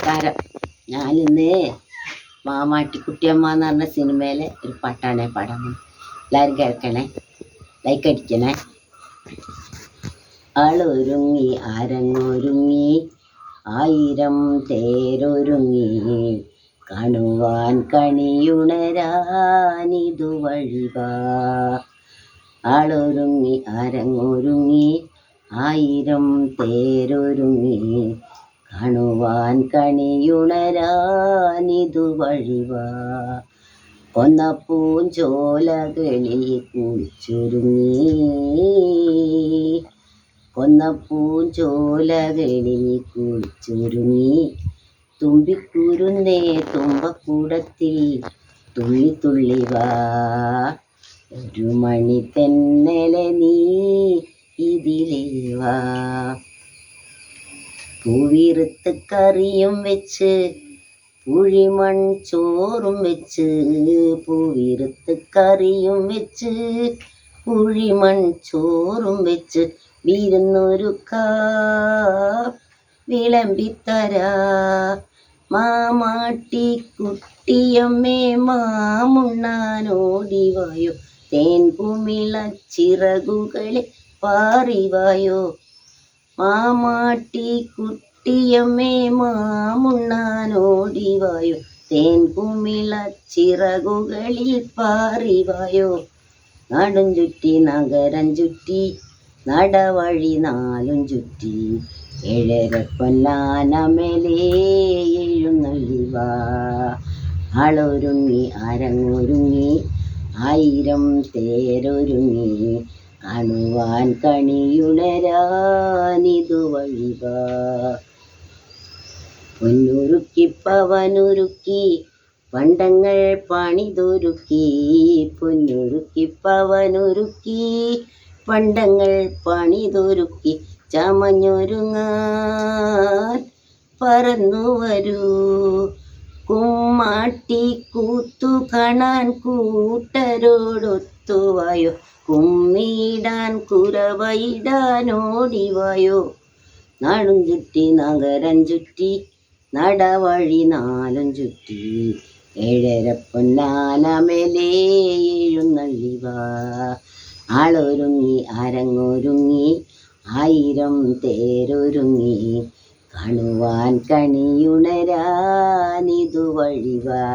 നമസ്കാരം. ഞാനിന്ന് മാമാട്ടിക്കുട്ടിയമ്മ എന്ന് പറഞ്ഞ സിനിമയിലെ ഒരു പാട്ടാണ് പാടാൻ പോകുന്നത്. എല്ലാവരും കേൾക്കണേ, ലൈക്ക് അടിക്കണേ. ആളൊരുങ്ങി അരങ്ങൊരുങ്ങി, ആയിരം തേരൊരുങ്ങി, കാണുവാൻ കണിയുണരാനിതു വഴിവാ. ആളൊരുങ്ങി അരങ്ങൊരുങ്ങി, ആയിരം തേരൊരുങ്ങി, കാണുവാൻ കണിയുണരാനിതു വഴിവാ. കൊന്ന പൂഞ്ചോലകളിൽ കുളിച്ചൊരുങ്ങി, കൊന്ന പൂഞ്ചോലകളിൽ കുളിച്ചൊരുങ്ങി, തുമ്പിക്കുരുന്നേ തുമ്പക്കൂടത്തിൽ തുള്ളി തുള്ളി വാ. ഒരു മണി തെന്നലെ നീ ഇതിലേ വാ. പൂവിറുത്ത് കറിയും വെച്ച് പുഴിമൺ ചോറും വെച്ച്, പൂവിറുത്ത് കറിയും വെച്ച് പുഴിമൺ ചോറും വെച്ച്, വിരുന്നൊരുക്കാം വിളമ്പിത്തരാ. മാമാട്ടിക്കുട്ടിയമ്മേ മാമുണ്ണാനോടിവായോ, തേൻകുമിള ചിറകുകളെ പാറിവായോ. മാമാട്ടിക്കുട്ടിയമ്മേ മാമുണ്ണാനോടിവായോ, തേൻകുമിള ചിറകുകളിൽ പാറിവായോ. നാടും ചുറ്റി നഗരം ചുറ്റി നടവഴി നാലും ചുറ്റി, ഏഴര പൊന്നാനമേലേ എഴുന്നള്ളിവാ. ആളൊരുങ്ങി അരങ്ങൊരുങ്ങി, ആയിരം തേരൊരുങ്ങി, കാണുവാൻ കണിയുണരാനിതു വഴിവാ. പൊന്നുരുക്കി പവനുരുക്കി പണ്ടങ്ങൾ പണിതൊരുക്കി, പൊന്നുരുക്കി പവനുരുക്കി പണ്ടങ്ങൾ പണിതൊരുക്കി, ചമഞ്ഞൊരുങ്ങാൻ പറന്നു വരൂ. കുമ്മാട്ടിക്കൂത്തു കാണാൻ കൂട്ടരോടൊത്തുവായോ, കുമ്മിയിടാൻ കുരവയിടാൻ ഓടിവായോ. നാടും ചുറ്റി നഗരം ചുറ്റി നടവഴി നാലും ചുറ്റി, ഏഴര പൊന്നാനമേലേ എഴുന്നള്ളിവാ. ആളൊരുങ്ങി അരങ്ങൊരുങ്ങി, ആയിരം തേരൊരുങ്ങി, കാണുവാൻ കണിയുണരാനിതു വഴിവാ.